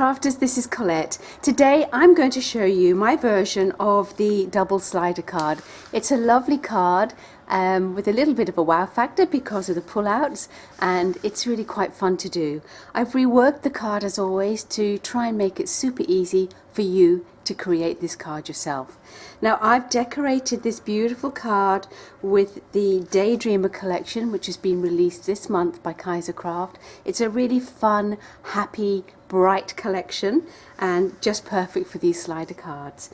Crafters, this is Collette. Today I'm going to show you my version of the double slider card. It's a lovely card with a little bit of a wow factor because of the pullouts, and it's really quite fun to do. I've reworked the card as always to try and make it super easy for you to create this card yourself. Now I've decorated this beautiful card with the Daydreamer collection, which has been released this month by Kaisercraft. It's a really fun, happy, bright collection and just perfect for these slider cards.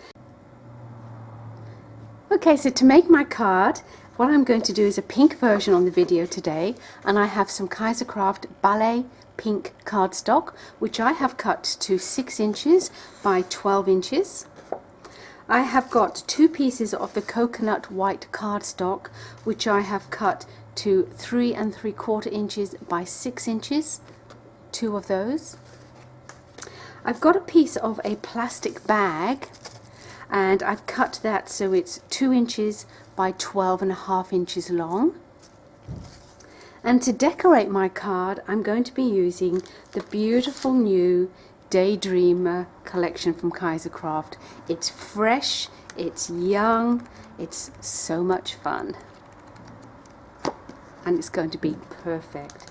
Okay, so to make my card, what I'm going to do is a pink version on the video today, and I have some Kaisercraft Ballet pink cardstock, which I have cut to 6 inches by 12 inches. I have got 2 pieces of the coconut white cardstock, which I have cut to 3 3/4 inches by 6 inches, 2 of those. I've got a piece of a plastic bag, and I've cut that so it's 2 inches by 12.5 inches long. And to decorate my card, I'm going to be using the beautiful new Daydreamer collection from Kaisercraft. It's fresh, it's young, it's so much fun, and it's going to be perfect.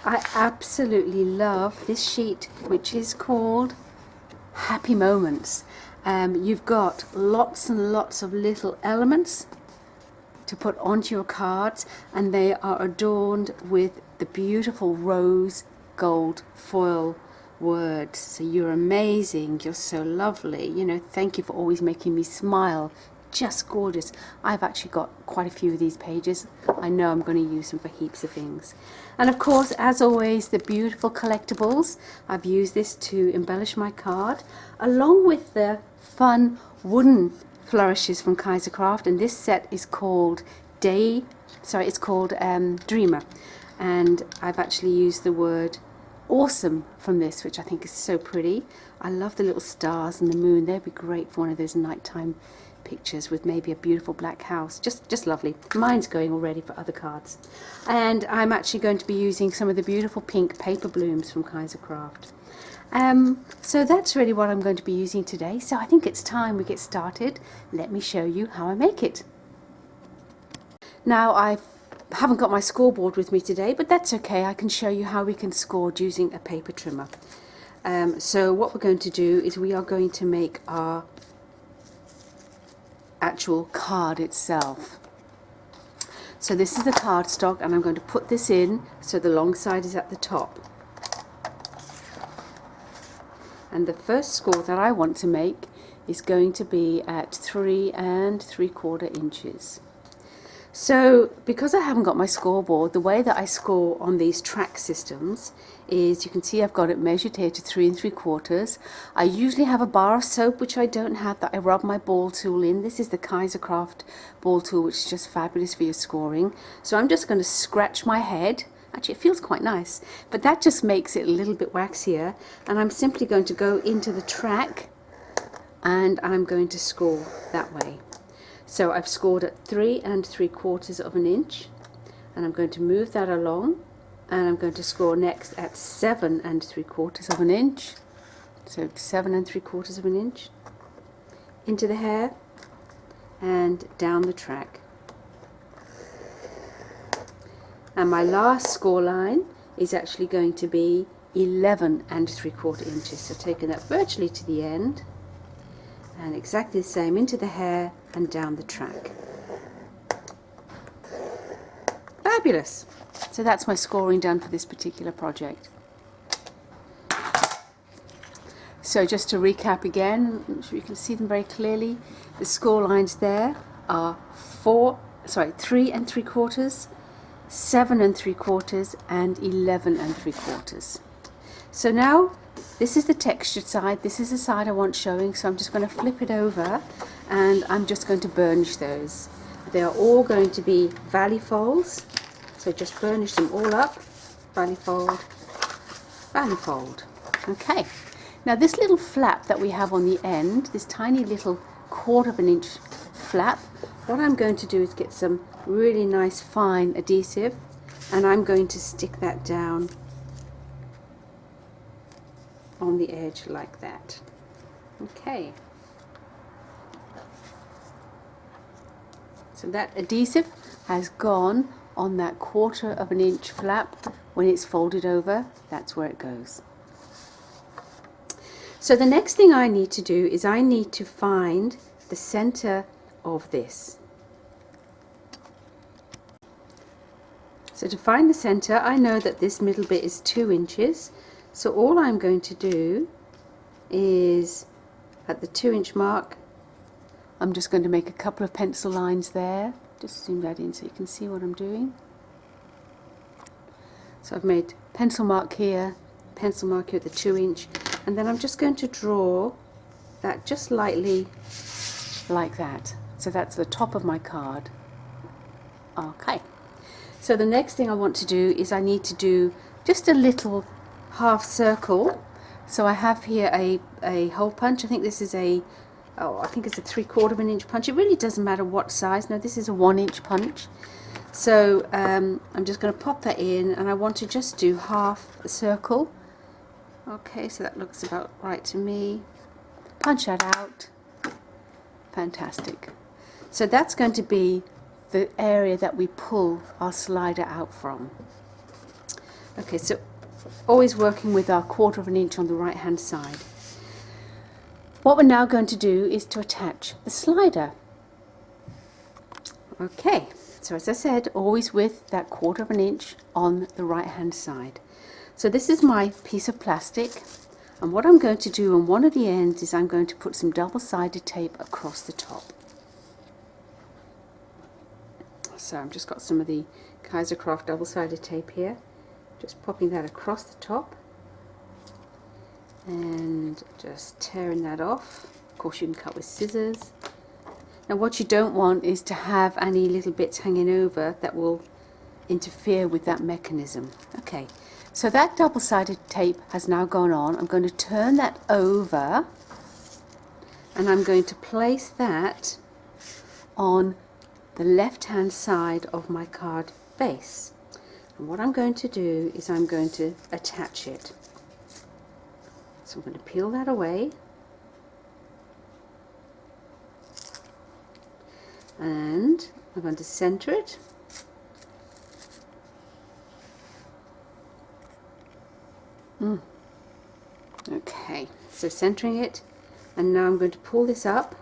I absolutely love this sheet, which is called Happy Moments. You've got lots and lots of little elements to put onto your cards, and they are adorned with the beautiful rose gold foil words. So you're amazing, you're so lovely, you know, thank you for always making me smile. Just gorgeous. I've actually got quite a few of these pages. I know I'm going to use them for heaps of things. And of course, as always, the beautiful collectibles. I've used this to embellish my card, along with the fun wooden flourishes from Kaisercraft. And this set is called Dreamer. And I've actually used the word awesome from this, which I think is so pretty. I love the little stars and the moon. They'd be great for one of those nighttime pictures with maybe a beautiful black house. Just lovely. Mine's going already for other cards. And I'm actually going to be using some of the beautiful pink paper blooms from Kaisercraft. So that's really what I'm going to be using today. So I think it's time we get started. Let me show you how I make it. Now I haven't got my scoreboard with me today, but that's okay. I can show you how we can score using a paper trimmer. So what we're going to do is we are going to make our actual card itself. So this is the cardstock, and I'm going to put this in so the long side is at the top. And the first score that I want to make is going to be at 3 3/4 inches. So because I haven't got my scoreboard, the way that I score on these track systems is, you can see I've got it measured here to 3 3/4. I usually have a bar of soap, which I don't have, that I rub my ball tool in. This is the Kaisercraft ball tool, which is just fabulous for your scoring. So I'm just going to scratch my head. Actually, it feels quite nice, but that just makes it a little bit waxier. And I'm simply going to go into the track, and I'm going to score that way. So I've scored at 3 3/4 inch, and I'm going to move that along, and I'm going to score next at 7 3/4 inch. So 7 3/4 inch into the hair and down the track. And my last score line is actually going to be 11 3/4 inches. So taking that virtually to the end, and exactly the same into the hair and down the track. Fabulous! So that's my scoring done for this particular project. So just to recap again, I'm sure you can see them very clearly. The score lines there are 3 3/4, 7 3/4, and 11 3/4. So now this is the textured side, this is the side I want showing, so I'm just going to flip it over and I'm just going to burnish those. They are all going to be valley folds, so just burnish them all up, valley fold, valley fold. Okay, now this little flap that we have on the end, this tiny little 1/4 inch flap, what I'm going to do is get some really nice fine adhesive, and I'm going to stick that down on the edge like that. Okay. So that adhesive has gone on that 1/4 of an inch flap. When it's folded over, that's where it goes. So the next thing I need to do is I need to find the center of this. So to find the center, I know that this middle bit is 2 inches. So all I'm going to do is at the 2-inch mark, I'm just going to make a couple of pencil lines there. Just zoom that in so you can see what I'm doing. So I've made pencil mark here at the 2-inch, and then I'm just going to draw that just lightly like that. So that's the top of my card. Okay. So the next thing I want to do is I need to do just a little half circle. So I have here a hole punch. I think this is I think it's a 3/4 of an inch punch. It really doesn't matter what size. No, this is a 1-inch punch. So I'm just going to pop that in, and I want to just do half a circle. Okay, so that looks about right to me. Punch that out. Fantastic. So that's going to be the area that we pull our slider out from. Okay, so always working with our 1/4 of an inch on the right hand side. What we're now going to do is to attach the slider. Okay, so as I said, always with that 1/4 of an inch on the right hand side. So this is my piece of plastic, and what I'm going to do on one of the ends is I'm going to put some double-sided tape across the top. So I've just got some of the Kaisercraft double-sided tape here, just popping that across the top and just tearing that off. Of course you can cut with scissors. Now what you don't want is to have any little bits hanging over that will interfere with that mechanism. Okay, so that double-sided tape has now gone on. I'm going to turn that over and I'm going to place that on the left hand side of my card base. And what I'm going to do is I'm going to attach it. So I'm going to peel that away, and I'm going to center it. Okay, so centering it, and now I'm going to pull this up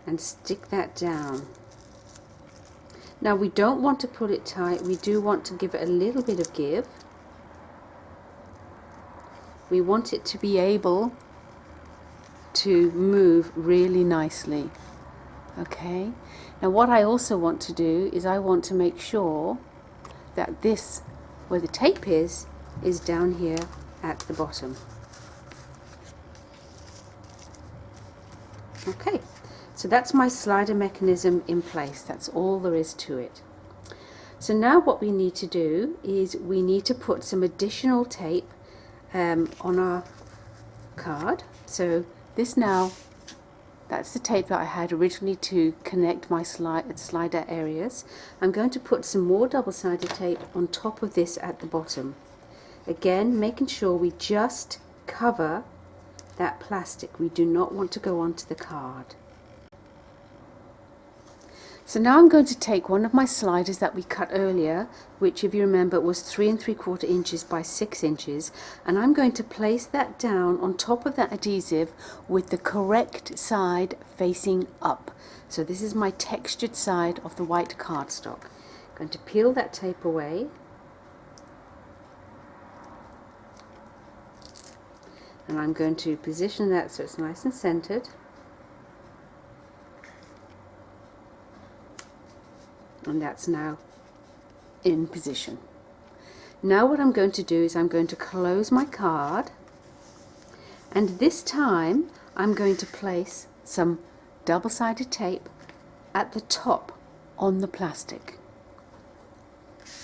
and stick that down. Now we don't want to pull it tight, we do want to give it a little bit of give. We want it to be able to move really nicely. Okay, now what I also want to do is I want to make sure that this, where the tape is down here at the bottom. Okay, so that's my slider mechanism in place. That's all there is to it. So now what we need to do is we need to put some additional tape on our card. So this now, that's the tape that I had originally to connect my slider areas. I'm going to put some more double-sided tape on top of this at the bottom. Again, making sure we just cover that plastic. We do not want to go onto the card. So now I'm going to take one of my sliders that we cut earlier, which if you remember was 3 3/4 inches by 6 inches, and I'm going to place that down on top of that adhesive with the correct side facing up. So this is my textured side of the white cardstock. I'm going to peel that tape away, and I'm going to position that so it's nice and centered. And that's now in position. Now what I'm going to do is I'm going to close my card, and this time I'm going to place some double-sided tape at the top on the plastic.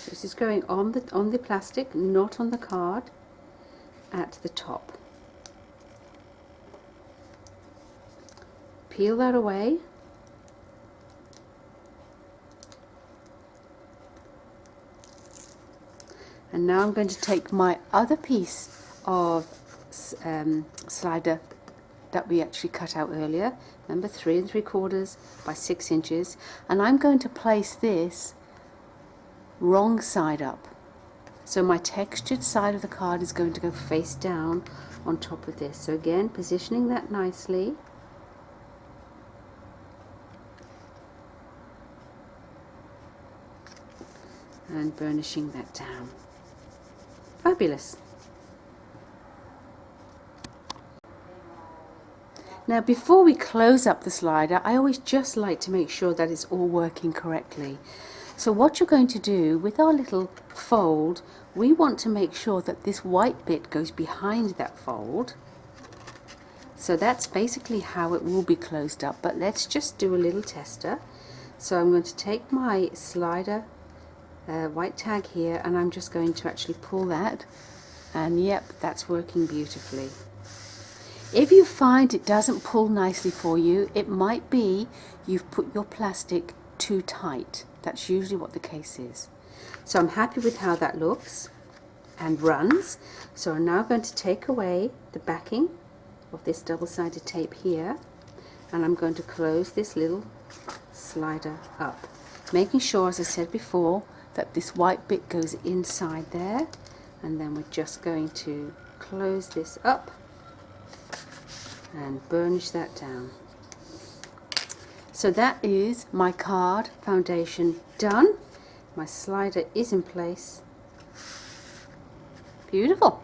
This is going on the plastic, not on the card, at the top. Peel that away. And now I'm going to take my other piece of slider that we actually cut out earlier. Remember, 3 3/4 by 6 inches, and I'm going to place this wrong side up. So my textured side of the card is going to go face down on top of this. So again, positioning that nicely. And burnishing that down. Fabulous. Now before we close up the slider, I always just like to make sure that it's all working correctly. So what you're going to do with our little fold, we want to make sure that this white bit goes behind that fold. So that's basically how it will be closed up, but let's just do a little tester. So I'm going to take my slider white tag here, and I'm just going to actually pull that, and yep, that's working beautifully. If you find it doesn't pull nicely for you, it might be you've put your plastic too tight. That's usually what the case is. So I'm happy with how that looks and runs. So I'm now going to take away the backing of this double-sided tape here, and I'm going to close this little slider up, making sure, as I said before, that this white bit goes inside there, and then we're just going to close this up and burnish that down. So that is my card foundation done. My slider is in place. Beautiful.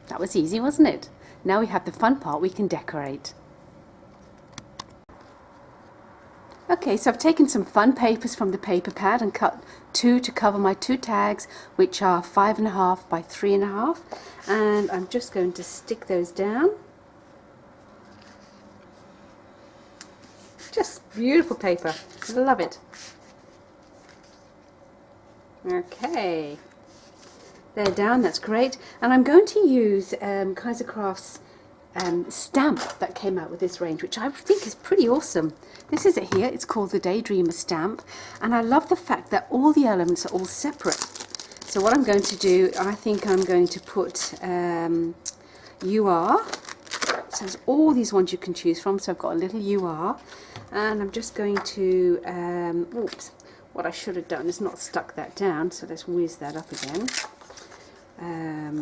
That was easy, wasn't it? Now we have the fun part, we can decorate. Okay, so I've taken some fun papers from the paper pad and cut 2 to cover my 2 tags, which are 5.5 by 3.5, and I'm just going to stick those down. Just beautiful paper, love it. Okay, they're down, that's great. And I'm going to use Kaiser Craft's stamp that came out with this range, which I think is pretty awesome. This is it here, it's called the Daydreamer stamp, and I love the fact that all the elements are all separate. So what I'm going to do, I think I'm going to put UR. So there's all these ones you can choose from, so I've got a little UR, and I'm just going to, oops, what I should have done is not stuck that down, so let's whiz that up again.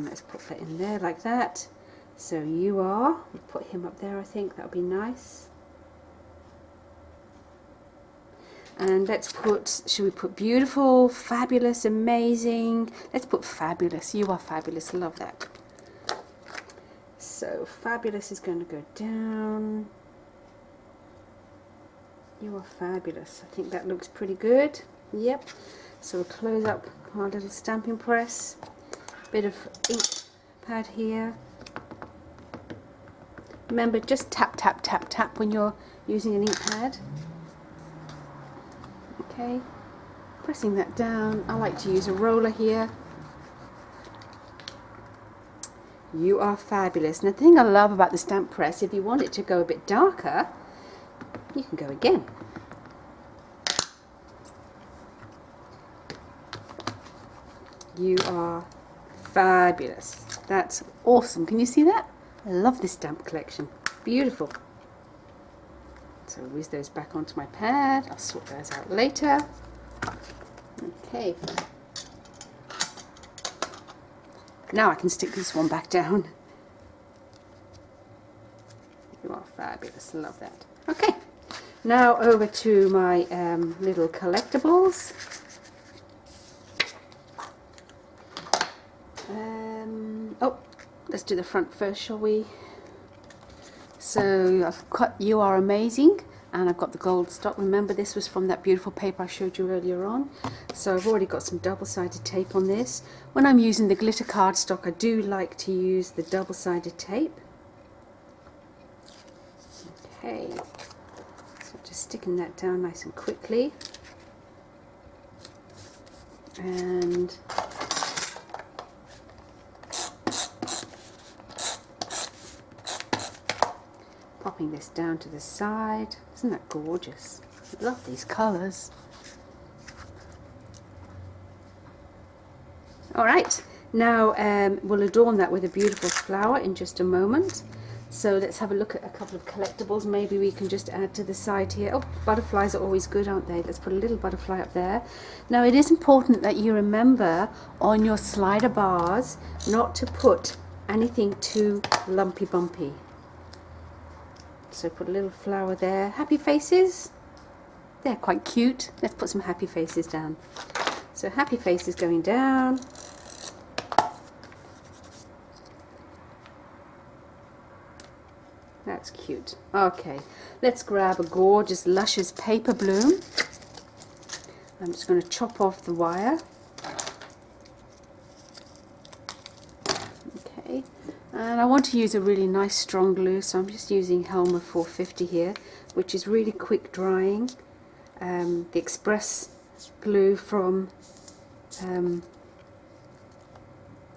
Let's put that in there like that. So UR, we'll put him up there, I think, that'll be nice. And let's put, should we put beautiful, fabulous, amazing? Let's put fabulous. You are fabulous, love that. So fabulous is going to go down. You are fabulous. I think that looks pretty good. Yep. So we'll close up our little stamping press. Bit of ink pad here. Remember, just tap, tap, tap, tap when you're using an ink pad. Okay. Pressing that down. I like to use a roller here. You are fabulous. And the thing I love about the stamp press, if you want it to go a bit darker, you can go again. You are fabulous. That's awesome. Can you see that? I love this stamp collection. Beautiful. So I'll whiz those back onto my pad. I'll sort those out later. Okay. Now I can stick this one back down. You are fabulous. Love that. Okay. Now over to my little collectibles. Oh, let's do the front first, shall we? So I've cut You Are Amazing, and I've got the gold stock. Remember, this was from that beautiful paper I showed you earlier on. So I've already got some double-sided tape on this. When I'm using the glitter cardstock, I do like to use the double-sided tape. Okay, so just sticking that down nice and quickly. And popping this down to the side. Isn't that gorgeous? I love these colours. Alright, Now we'll adorn that with a beautiful flower in just a moment. So let's have a look at a couple of collectibles. Maybe we can just add to the side here. Oh, butterflies are always good, aren't they? Let's put a little butterfly up there. Now it is important that you remember on your slider bars not to put anything too lumpy bumpy. So put a little flower there. Happy faces. They're quite cute. Let's put some happy faces down. So happy faces going down. That's cute. Okay, let's grab a gorgeous, luscious paper bloom. I'm just going to chop off the wire. Okay, and I want to use a really nice strong glue, so I'm just using Helmer 450 here, which is really quick drying. The express glue from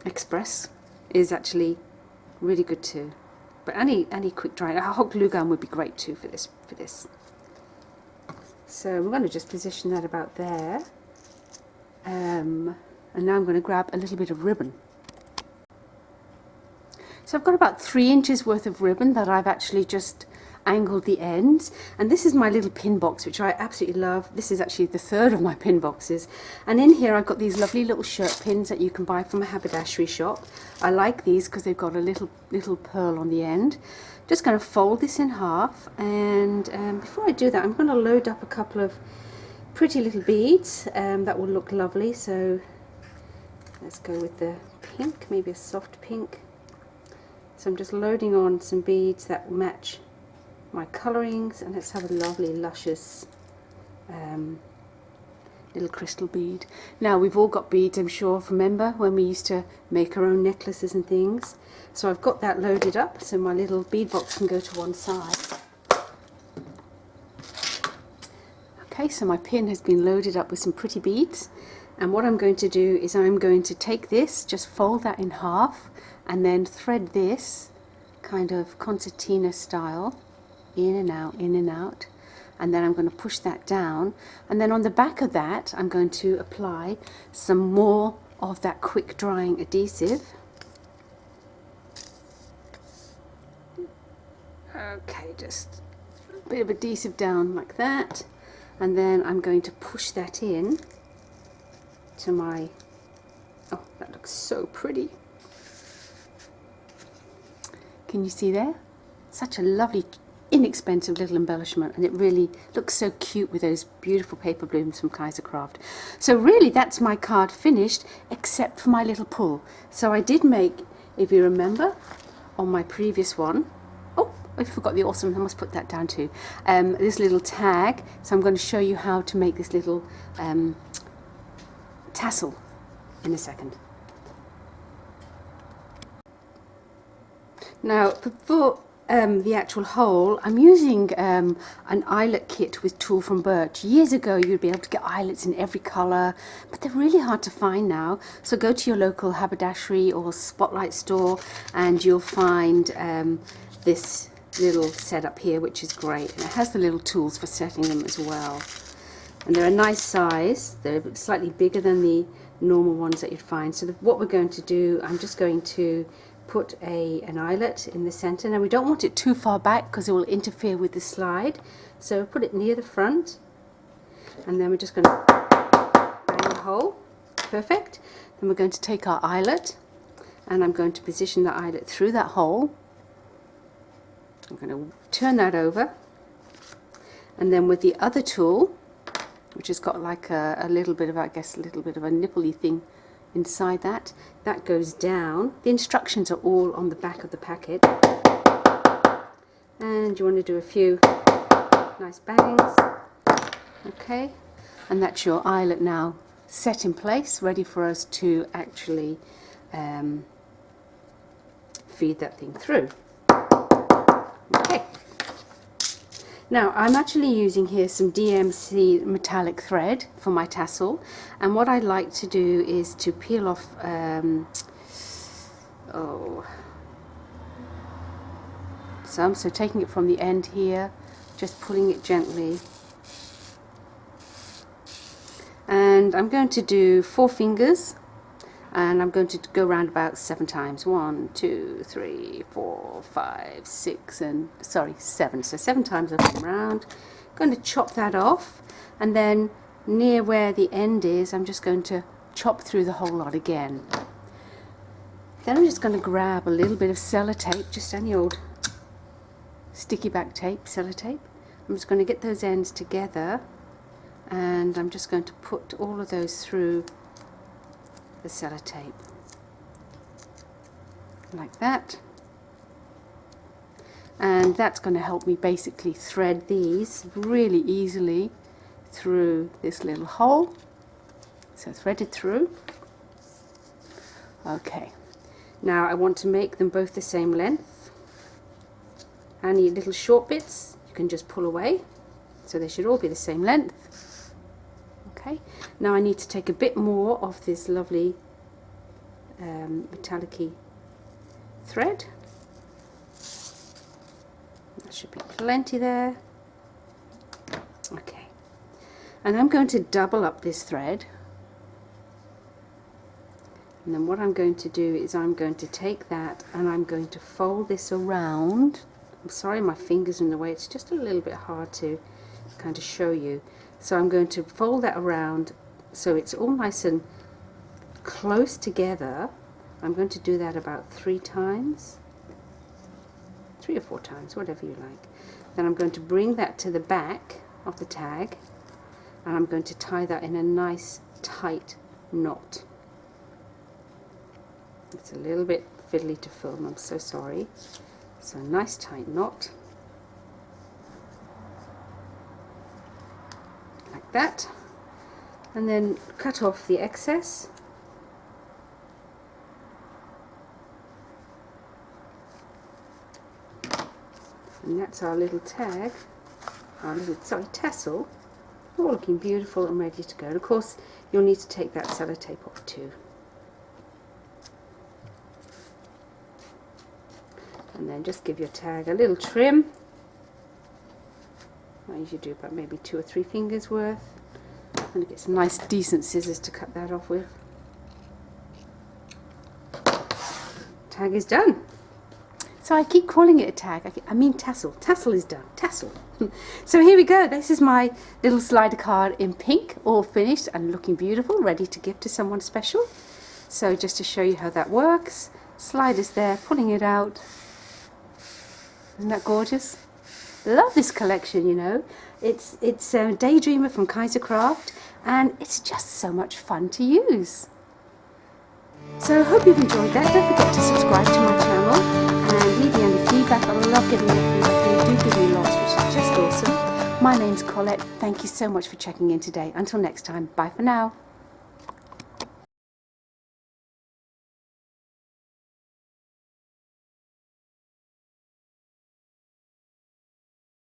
Express is actually really good too. But any quick drying, a hot glue gun would be great too for this. So I'm going to just position that about there, and now I'm going to grab a little bit of ribbon. So I've got about 3 inches worth of ribbon that I've actually just angled the ends, and this is my little pin box, which I absolutely love. This is actually the 3rd of my pin boxes, and in here I've got these lovely little shirt pins that you can buy from a haberdashery shop. I like these because they've got a little pearl on the end. Just going to fold this in half, and before I do that, I'm going to load up a couple of pretty little beads that will look lovely. So let's go with the pink, maybe a soft pink. So I'm just loading on some beads that will match my colorings, and let's have a lovely luscious little crystal bead. Now we've all got beads, I'm sure. Remember when we used to make our own necklaces and things? So I've got that loaded up, so my little bead box can go to one side. Okay, so my pin has been loaded up with some pretty beads, and what I'm going to do is I'm going to take this, just fold that in half, and then thread this kind of concertina style in and out, and then I'm going to push that down, and then on the back of that I'm going to apply some more of that quick drying adhesive. Okay, just a bit of adhesive down like that, and then I'm going to push that in to my, oh, that looks so pretty. Can you see there? Such a lovely, inexpensive little embellishment, and it really looks so cute with those beautiful paper blooms from Kaisercraft. So really that's my card finished, except for my little pull. So I did make, if you remember, on my previous one, oh, I forgot the awesome, I must put that down too, this little tag. So I'm going to show you how to make this little tassel in a second. Now for the actual hole, I'm using an eyelet kit with tulle from Birch. Years ago you'd be able to get eyelets in every colour, but they're really hard to find now. So go to your local haberdashery or spotlight store and you'll find this little setup here, which is great, and it has the little tools for setting them as well. And they're a nice size. They're slightly bigger than the normal ones that you'd find. So what we're going to do, I'm just going to put an eyelet in the center. Now we don't want it too far back because it will interfere with the slide, so put it near the front, and then we're just going to bang the hole. Perfect. Then we're going to take our eyelet, and I'm going to position the eyelet through that hole. I'm going to turn that over, and then with the other tool, which has got like a little bit of, I guess, a little bit of a nippley thing inside that goes down. The instructions are all on the back of the packet, and you want to do a few nice bangs. Okay, and that's your eyelet now set in place, ready for us to actually feed that thing through. Okay, now I'm actually using here some DMC metallic thread for my tassel, and what I like to do is to peel off so taking it from the end here, just pulling it gently, and I'm going to do 4 fingers and I'm going to go round about 7 times. 1, 2, 3, 4, 5, 6, and 7. So 7 times I've come round. I'm going to chop that off, and then near where the end is, I'm just going to chop through the whole lot again. Then I'm just going to grab a little bit of sellotape, just any old sticky back tape, sellotape. I'm just going to get those ends together, and I'm just going to put all of those through the sellotape like that, and that's going to help me basically thread these really easily through this little hole. So threaded through. Okay, now I want to make them both the same length. Any little short bits you can just pull away, so they should all be the same length. Okay, now I need to take a bit more of this lovely metallic-y thread. That should be plenty there. Okay, and I'm going to double up this thread, and then what I'm going to do is I'm going to take that and I'm going to fold this around. I'm sorry my finger's in the way, it's just a little bit hard to kind of show you. So I'm going to fold that around so it's all nice and close together. I'm going to do that about 3 times, 3 or 4 times, whatever you like. Then I'm going to bring that to the back of the tag, and I'm going to tie that in a nice tight knot. It's a little bit fiddly to film, I'm so sorry. So nice tight knot, like that, and then cut off the excess. And that's our little tag, our little, tassel, all looking beautiful and ready to go. And of course you'll need to take that sellotape off too. And then just give your tag a little trim. I usually do about maybe 2 or 3 fingers worth. I'm going to get some nice decent scissors to cut that off with. Tag is done. So I keep calling it a tag. I mean tassel. Tassel is done. Tassel. So here we go. This is my little slider card in pink, all finished and looking beautiful, ready to give to someone special. So just to show you how that works, sliders there, pulling it out. Isn't that gorgeous? Love this collection, you know. It's Daydreamer from Kaiser Craft, and it's just so much fun to use. So I hope you've enjoyed that. Don't forget to subscribe to my channel and leave me any feedback. I love getting your feedback. You do give me lots, which is just awesome. My name's Collette. Thank you so much for checking in today. Until next time, bye for now.